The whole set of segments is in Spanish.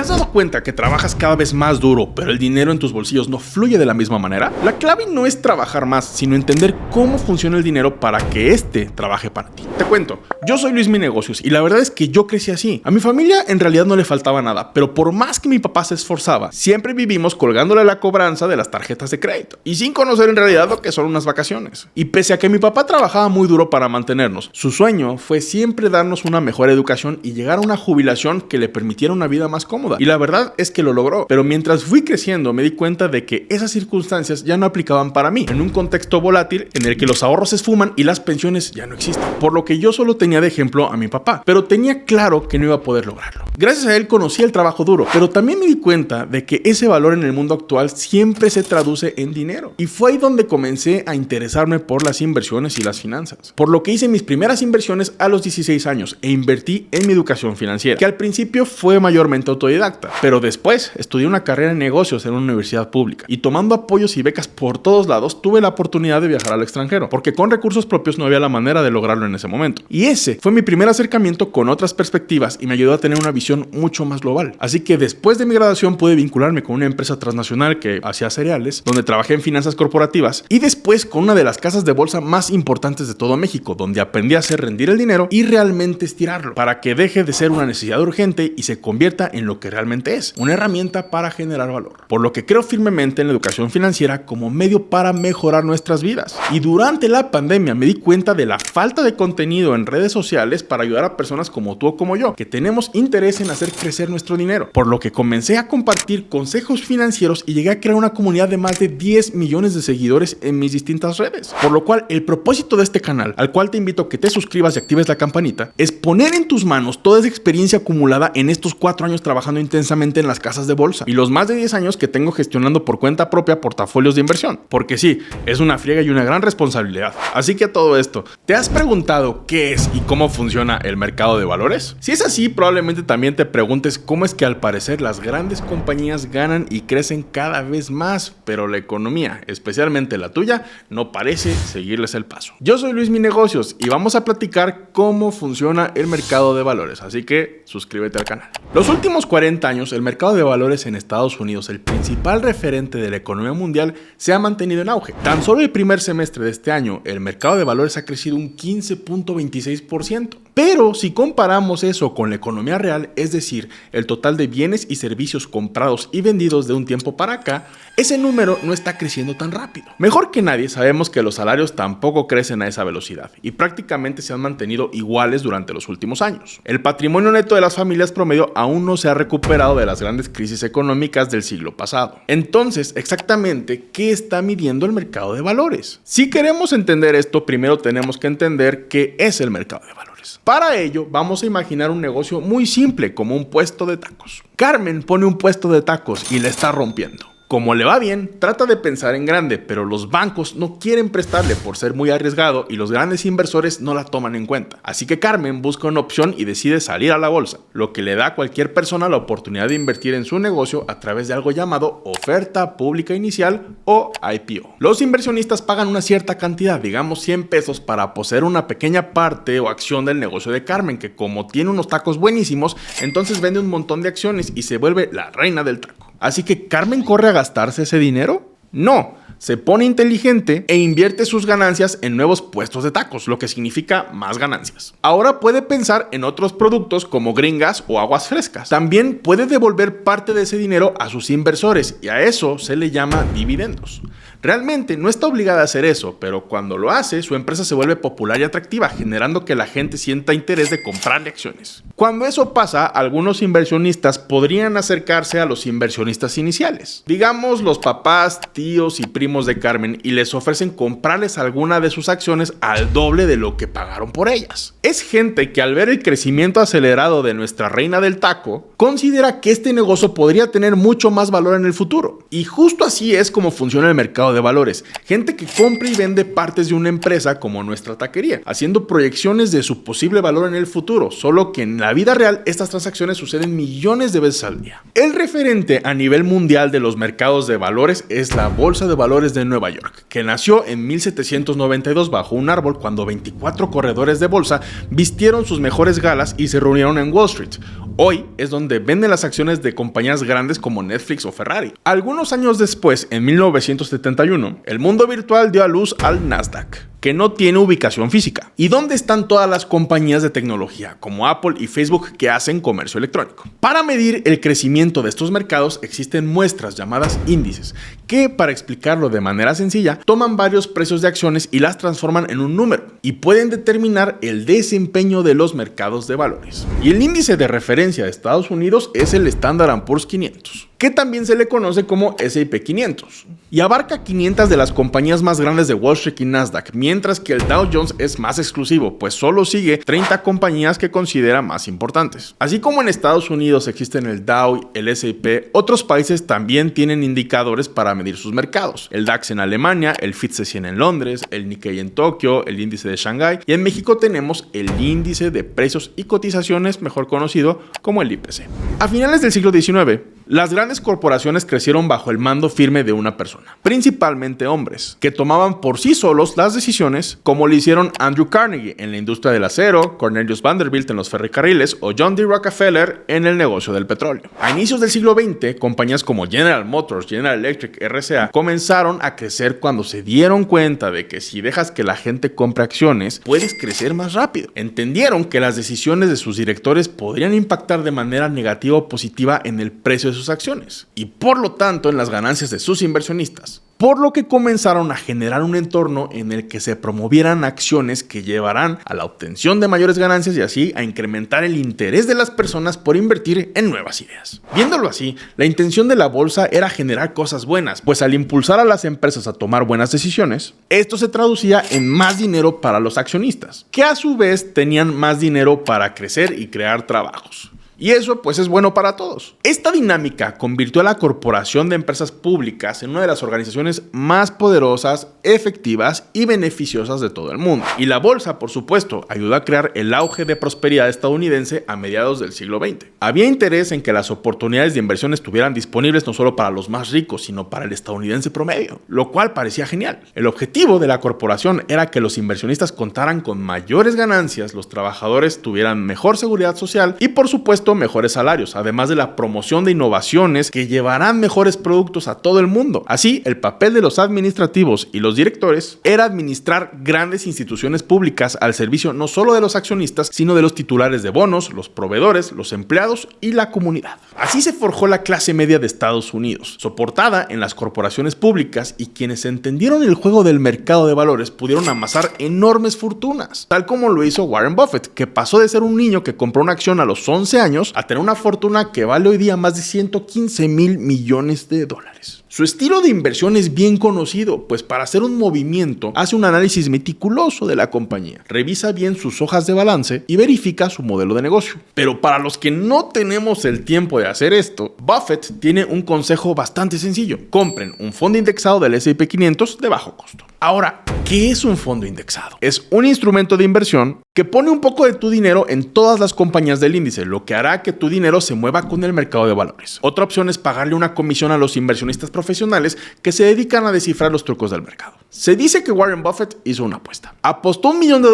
¿Te has dado cuenta que trabajas cada vez más duro, pero el dinero en tus bolsillos no fluye de la misma manera? La clave no es trabajar más, sino entender cómo funciona el dinero para que éste trabaje para ti. Te cuento, yo soy Luis Mi Negocios y la verdad es que yo crecí así. A mi familia en realidad no le faltaba nada, pero por más que mi papá se esforzaba, siempre vivimos colgándole la cobranza de las tarjetas de crédito y sin conocer en realidad lo que son unas vacaciones. Y pese a que mi papá trabajaba muy duro para mantenernos, su sueño fue siempre darnos una mejor educación y llegar a una jubilación que le permitiera una vida más cómoda. Y la verdad es que lo logró, pero mientras fui creciendo me di cuenta de que esas circunstancias ya no aplicaban para mí, en un contexto volátil en el que los ahorros se esfuman y las pensiones ya no existen, por lo que yo solo tenía de ejemplo a mi papá, pero tenía claro que no iba a poder lograrlo. Gracias a él conocí el trabajo duro, pero también me di cuenta de que ese valor en el mundo actual siempre se traduce en dinero, y fue ahí donde comencé a interesarme por las inversiones y las finanzas, por lo que hice mis primeras inversiones a los 16 años e invertí en mi educación financiera, que al principio fue mayormente autodidacta, pero después estudié una carrera en negocios en una universidad pública y tomando apoyos y becas por todos lados tuve la oportunidad de viajar al extranjero, porque con recursos propios no había la manera de lograrlo en ese momento. Y ese fue mi primer acercamiento con otras perspectivas y me ayudó a tener una visión mucho más global. Así que después de mi graduación pude vincularme con una empresa transnacional que hacía cereales, donde trabajé en finanzas corporativas, y después con una de las casas de bolsa más importantes de todo México, donde aprendí a hacer rendir el dinero y realmente estirarlo, para que deje de ser una necesidad urgente y se convierta en lo que realmente es, una herramienta para generar valor. Por lo que creo firmemente en la educación financiera como medio para mejorar nuestras vidas. Y durante la pandemia me di cuenta de la falta de contenido en redes sociales para ayudar a personas como tú o como yo, que tenemos interés en hacer crecer nuestro dinero. Por lo que comencé a compartir consejos financieros y llegué a crear una comunidad de más de 10 millones de seguidores en mis distintas redes. Por lo cual el propósito de este canal, al cual te invito a que te suscribas y actives la campanita, es poner en tus manos toda esa experiencia acumulada en estos 4 años trabajando intensamente en las casas de bolsa y los más de 10 años que tengo gestionando por cuenta propia portafolios de inversión. Porque sí, es una friega y una gran responsabilidad. Así que a todo esto, ¿te has preguntado qué es y cómo funciona el mercado de valores? Si es así, probablemente también te preguntes cómo es que al parecer las grandes compañías ganan y crecen cada vez más, pero la economía, especialmente la tuya, no parece seguirles el paso. Yo soy Luis Mi Negocios y vamos a platicar cómo funciona el mercado de valores, así que suscríbete al canal. Los últimos 40 años, el mercado de valores en Estados Unidos, el principal referente de la economía mundial, se ha mantenido en auge. Tan solo el primer semestre de este año, el mercado de valores ha crecido un 15.26%. Pero si comparamos eso con la economía real, es decir, el total de bienes y servicios comprados y vendidos de un tiempo para acá, ese número no está creciendo tan rápido. Mejor que nadie sabemos que los salarios tampoco crecen a esa velocidad y prácticamente se han mantenido iguales durante los últimos años. El patrimonio neto de las familias promedio aún no se ha recuperado de las grandes crisis económicas del siglo pasado. Entonces, exactamente, ¿qué está midiendo el mercado de valores? Si queremos entender esto, primero tenemos que entender qué es el mercado de valores. Para ello, vamos a imaginar un negocio muy simple, como un puesto de tacos. Carmen pone un puesto de tacos y la está rompiendo. Como le va bien, trata de pensar en grande, pero los bancos no quieren prestarle por ser muy arriesgado y los grandes inversores no la toman en cuenta. Así que Carmen busca una opción y decide salir a la bolsa, lo que le da a cualquier persona la oportunidad de invertir en su negocio a través de algo llamado oferta pública inicial o IPO. Los inversionistas pagan una cierta cantidad, digamos 100 pesos, para poseer una pequeña parte o acción del negocio de Carmen, que como tiene unos tacos buenísimos, entonces vende un montón de acciones y se vuelve la reina del taco. ¿Así que Carmen corre a gastarse ese dinero? No, se pone inteligente e invierte sus ganancias en nuevos puestos de tacos, lo que significa más ganancias. Ahora puede pensar en otros productos como gringas o aguas frescas. También puede devolver parte de ese dinero a sus inversores y a eso se le llama dividendos. Realmente no está obligada a hacer eso, pero cuando lo hace, su empresa se vuelve popular y atractiva, generando que la gente sienta interés de comprarle acciones. Cuando eso pasa, algunos inversionistas podrían acercarse a los inversionistas iniciales, digamos los papás, tíos y primos de Carmen, y les ofrecen comprarles alguna de sus acciones al doble de lo que pagaron por ellas. Es gente que al ver el crecimiento acelerado de nuestra reina del taco, considera que este negocio podría tener mucho más valor en el futuro. Y justo así es como funciona el mercado de valores. Gente que compra y vende partes de una empresa como nuestra taquería, haciendo proyecciones de su posible valor en el futuro, solo que en la vida real estas transacciones suceden millones de veces al día. El referente a nivel mundial de los mercados de valores es la Bolsa de Valores de Nueva York, que nació en 1792 bajo un árbol cuando 24 corredores de bolsa vistieron sus mejores galas y se reunieron en Wall Street. Hoy es donde venden las acciones de compañías grandes como Netflix o Ferrari. Algunos años después, en 1971, el mundo virtual dio a luz al Nasdaq, que no tiene ubicación física. ¿Y dónde están todas las compañías de tecnología como Apple y Facebook que hacen comercio electrónico? Para medir el crecimiento de estos mercados existen muestras llamadas índices, que para explicarlo de manera sencilla, toman varios precios de acciones y las transforman en un número y pueden determinar el desempeño de los mercados de valores. Y el índice de referencia de Estados Unidos es el Standard & Poor's 500, que también se le conoce como S&P 500, y abarca 500 de las compañías más grandes de Wall Street y Nasdaq, mientras que el Dow Jones es más exclusivo, pues solo sigue 30 compañías que considera más importantes. Así como en Estados Unidos existen el Dow, el S&P, otros países también tienen indicadores para medir sus mercados. El DAX en Alemania, el FTSE 100 en Londres, el Nikkei en Tokio, el índice de Shanghái, y en México tenemos el índice de precios y cotizaciones, mejor conocido como el IPC. A finales del siglo XIX, las grandes corporaciones crecieron bajo el mando firme de una persona, principalmente hombres, que tomaban por sí solos las decisiones, como lo hicieron Andrew Carnegie en la industria del acero, Cornelius Vanderbilt en los ferrocarriles o John D. Rockefeller en el negocio del petróleo. A inicios del siglo XX, compañías como General Motors, General Electric, RCA comenzaron a crecer cuando se dieron cuenta de que si dejas que la gente compre acciones, puedes crecer más rápido. Entendieron que las decisiones de sus directores podrían impactar de manera negativa o positiva en el precio de sus acciones y por lo tanto en las ganancias de sus inversionistas, por lo que comenzaron a generar un entorno en el que se promovieran acciones que llevarán a la obtención de mayores ganancias y así a incrementar el interés de las personas por invertir en nuevas ideas. Viéndolo así, la intención de la bolsa era generar cosas buenas, pues al impulsar a las empresas a tomar buenas decisiones, esto se traducía en más dinero para los accionistas, que a su vez tenían más dinero para crecer y crear trabajos. Y eso pues es bueno para todos. Esta dinámica convirtió a la Corporación de Empresas Públicas en una de las organizaciones más poderosas, efectivas y beneficiosas de todo el mundo. Y la bolsa, por supuesto, ayudó a crear el auge de prosperidad estadounidense a mediados del siglo XX. Había interés en que las oportunidades de inversión estuvieran disponibles no solo para los más ricos, sino para el estadounidense promedio, lo cual parecía genial. El objetivo de la corporación era que los inversionistas contaran con mayores ganancias, los trabajadores tuvieran mejor seguridad social y por supuesto mejores salarios, además de la promoción de innovaciones que llevarán mejores productos a todo el mundo. Así, el papel de los administrativos y los directores era administrar grandes instituciones públicas al servicio no solo de los accionistas, sino de los titulares de bonos, los proveedores, los empleados y la comunidad. Así se forjó la clase media de Estados Unidos, soportada en las corporaciones públicas, y quienes entendieron el juego del mercado de valores pudieron amasar enormes fortunas, tal como lo hizo Warren Buffett, que pasó de ser un niño que compró una acción a los 11 años a tener una fortuna que vale hoy día más de 115 mil millones de dólares. Su estilo de inversión es bien conocido, pues para hacer un movimiento hace un análisis meticuloso de la compañía, revisa bien sus hojas de balance y verifica su modelo de negocio. Pero para los que no tenemos el tiempo de hacer esto, Buffett tiene un consejo bastante sencillo: compren un fondo indexado del S&P 500 de bajo costo. Ahora, ¿qué es un fondo indexado? Es un instrumento de inversión que pone un poco de tu dinero en todas las compañías del índice, lo que hará que tu dinero se mueva con el mercado de valores. Otra opción es pagarle una comisión a los inversionistas profesionales que se dedican a descifrar los trucos del mercado. Se dice que Warren Buffett hizo una apuesta. Apostó $1 millón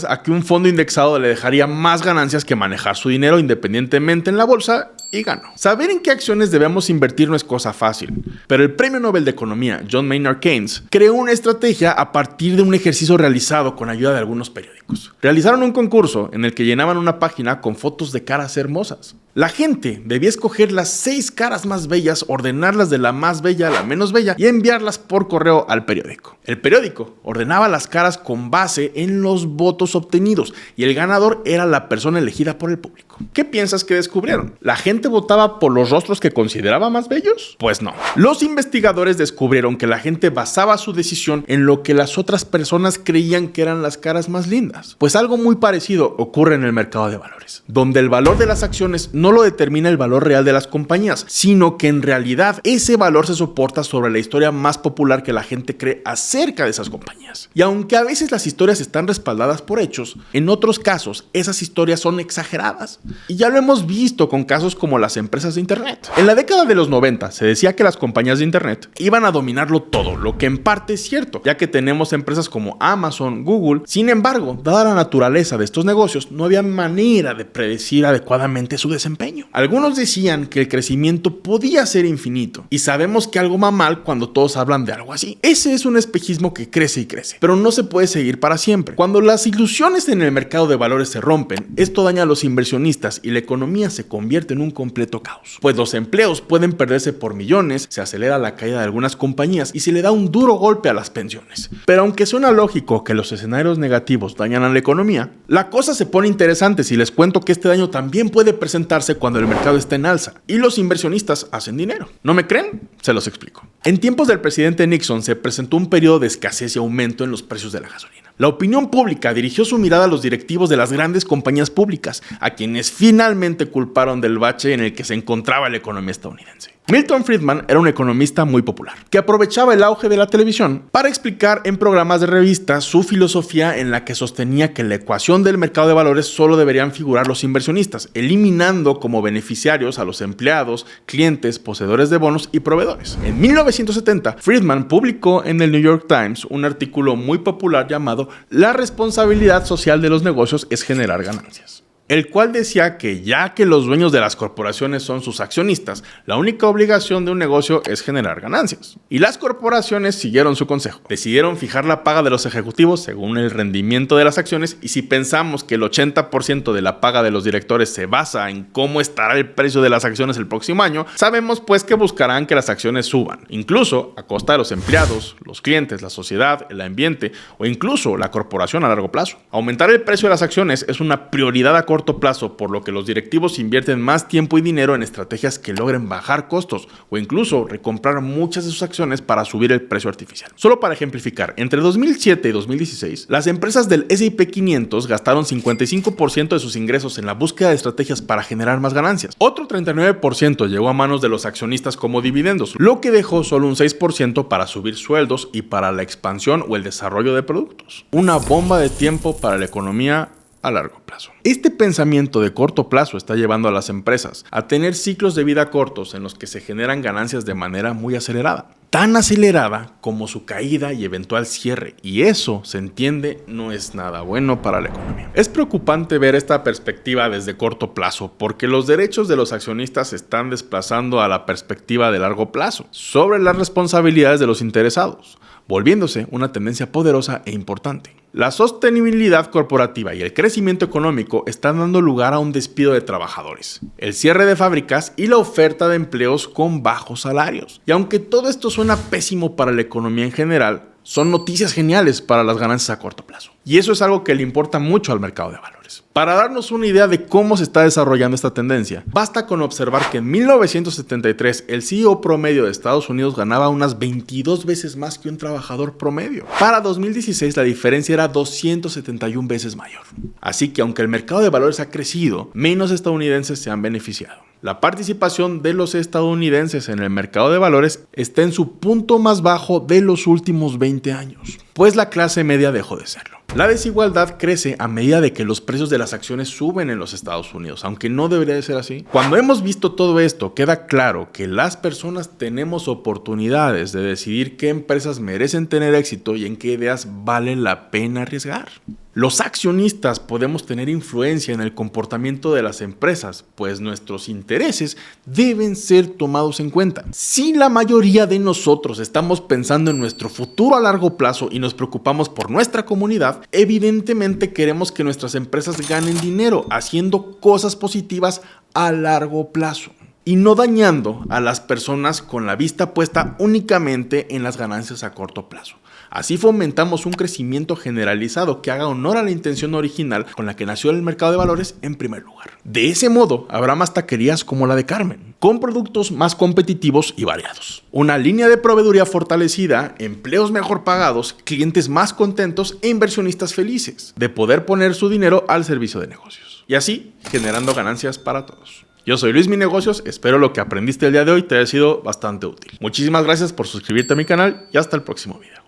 a que un fondo indexado le dejaría más ganancias que manejar su dinero independientemente en la bolsa, y ganó. Saber en qué acciones debemos invertir no es cosa fácil, pero el Premio Nobel de Economía John Maynard Keynes creó una estrategia a partir de un ejercicio realizado con ayuda de algunos periódicos. Realizaron un concurso en el que llenaban una página con fotos de caras hermosas. La gente debía escoger las 6 caras más bellas, ordenarlas de la más bella a la menos bella y enviarlas por correo al periódico. El periódico ordenaba las caras con base en los votos obtenidos y el ganador era la persona elegida por el público. ¿Qué piensas que descubrieron? ¿La gente votaba por los rostros que consideraba más bellos? Pues no. Los investigadores descubrieron que la gente basaba su decisión en lo que las otras personas creían que eran las caras más lindas. Pues algo muy parecido ocurre en el mercado de valores, donde el valor de las acciones no lo determina el valor real de las compañías, sino que en realidad ese valor se soporta sobre la historia más popular que la gente cree acerca de esas compañías. Y aunque a veces las historias están respaldadas por hechos, en otros casos esas historias son exageradas. Y ya lo hemos visto con casos como las empresas de Internet. En la década de los 90 se decía que las compañías de Internet iban a dominarlo todo, lo que en parte es cierto, ya que tenemos empresas como Amazon, Google. Sin embargo, dada la naturaleza de estos negocios, no había manera de predecir adecuadamente su desempeño. Algunos decían que el crecimiento podía ser infinito, y sabemos que algo va mal cuando todos hablan de algo así. Ese es un espejismo que crece y crece, pero no se puede seguir para siempre. Cuando las ilusiones en el mercado de valores se rompen, esto daña a los inversionistas y la economía se convierte en un completo caos, pues los empleos pueden perderse por millones, se acelera la caída de algunas compañías y se le da un duro golpe a las pensiones. Pero aunque suena lógico que los escenarios negativos dañan a la economía, la cosa se pone interesante si les cuento que este daño también puede presentarse cuando el mercado está en alza y los inversionistas hacen dinero. ¿No me creen? Se los explico. En tiempos del presidente Nixon se presentó un periodo de escasez y aumento en los precios de la gasolina. La opinión pública dirigió su mirada a los directivos de las grandes compañías públicas, a quienes finalmente culparon del bache en el que se encontraba la economía estadounidense. Milton Friedman era un economista muy popular, que aprovechaba el auge de la televisión para explicar en programas de revista su filosofía en la que sostenía que en la ecuación del mercado de valores solo deberían figurar los inversionistas, eliminando como beneficiarios a los empleados, clientes, poseedores de bonos y proveedores. En 1970, Friedman publicó en el New York Times un artículo muy popular llamado "La responsabilidad social de los negocios es generar ganancias", el cual decía que ya que los dueños de las corporaciones son sus accionistas, la única obligación de un negocio es generar ganancias. Y las corporaciones siguieron su consejo. Decidieron fijar la paga de los ejecutivos según el rendimiento de las acciones, y si pensamos que el 80% de la paga de los directores se basa en cómo estará el precio de las acciones el próximo año, sabemos pues que buscarán que las acciones suban, incluso a costa de los empleados, los clientes, la sociedad, el ambiente o incluso la corporación a largo plazo. Aumentar el precio de las acciones es una prioridad a corto plazo, por lo que los directivos invierten más tiempo y dinero en estrategias que logren bajar costos o incluso recomprar muchas de sus acciones para subir el precio artificial. Solo para ejemplificar, entre 2007 y 2016, las empresas del S&P 500 gastaron 55% de sus ingresos en la búsqueda de estrategias para generar más ganancias. Otro 39% llegó a manos de los accionistas como dividendos, lo que dejó solo un 6% para subir sueldos y para la expansión o el desarrollo de productos. Una bomba de tiempo para la economía a largo plazo. Este pensamiento de corto plazo está llevando a las empresas a tener ciclos de vida cortos en los que se generan ganancias de manera muy acelerada. Tan acelerada como su caída y eventual cierre. Y eso, se entiende, no es nada bueno para la economía. Es preocupante ver esta perspectiva desde corto plazo, porque los derechos de los accionistas se están desplazando a la perspectiva de largo plazo, sobre las responsabilidades de los interesados, volviéndose una tendencia poderosa e importante. La sostenibilidad corporativa y el crecimiento económico están dando lugar a un despido de trabajadores, el cierre de fábricas y la oferta de empleos con bajos salarios. Y aunque todo esto suena pésimo para la economía en general, son noticias geniales para las ganancias a corto plazo. Y eso es algo que le importa mucho al mercado de valores. Para darnos una idea de cómo se está desarrollando esta tendencia, basta con observar que en 1973 el CEO promedio de Estados Unidos ganaba unas 22 veces más que un trabajador promedio. Para 2016 la diferencia era 271 veces mayor. Así que aunque el mercado de valores ha crecido, menos estadounidenses se han beneficiado. La participación de los estadounidenses en el mercado de valores está en su punto más bajo de los últimos 20 años, pues la clase media dejó de serlo. La desigualdad crece a medida de que los precios de las acciones suben en los Estados Unidos, aunque no debería de ser así. Cuando hemos visto todo esto, queda claro que las personas tenemos oportunidades de decidir qué empresas merecen tener éxito y en qué ideas vale la pena arriesgar. Los accionistas podemos tener influencia en el comportamiento de las empresas, pues nuestros intereses deben ser tomados en cuenta. Si la mayoría de nosotros estamos pensando en nuestro futuro a largo plazo y nos preocupamos por nuestra comunidad, evidentemente queremos que nuestras empresas ganen dinero haciendo cosas positivas a largo plazo y no dañando a las personas con la vista puesta únicamente en las ganancias a corto plazo. Así fomentamos un crecimiento generalizado que haga honor a la intención original con la que nació el mercado de valores en primer lugar. De ese modo, habrá más taquerías como la de Carmen, con productos más competitivos y variados. Una línea de proveeduría fortalecida, empleos mejor pagados, clientes más contentos e inversionistas felices, de poder poner su dinero al servicio de negocios. Y así, generando ganancias para todos. Yo soy Luis Mi Negocios, espero lo que aprendiste el día de hoy te haya sido bastante útil. Muchísimas gracias por suscribirte a mi canal y hasta el próximo video.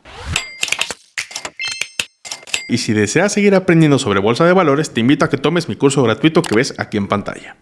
Y si deseas seguir aprendiendo sobre bolsa de valores, te invito a que tomes mi curso gratuito que ves aquí en pantalla.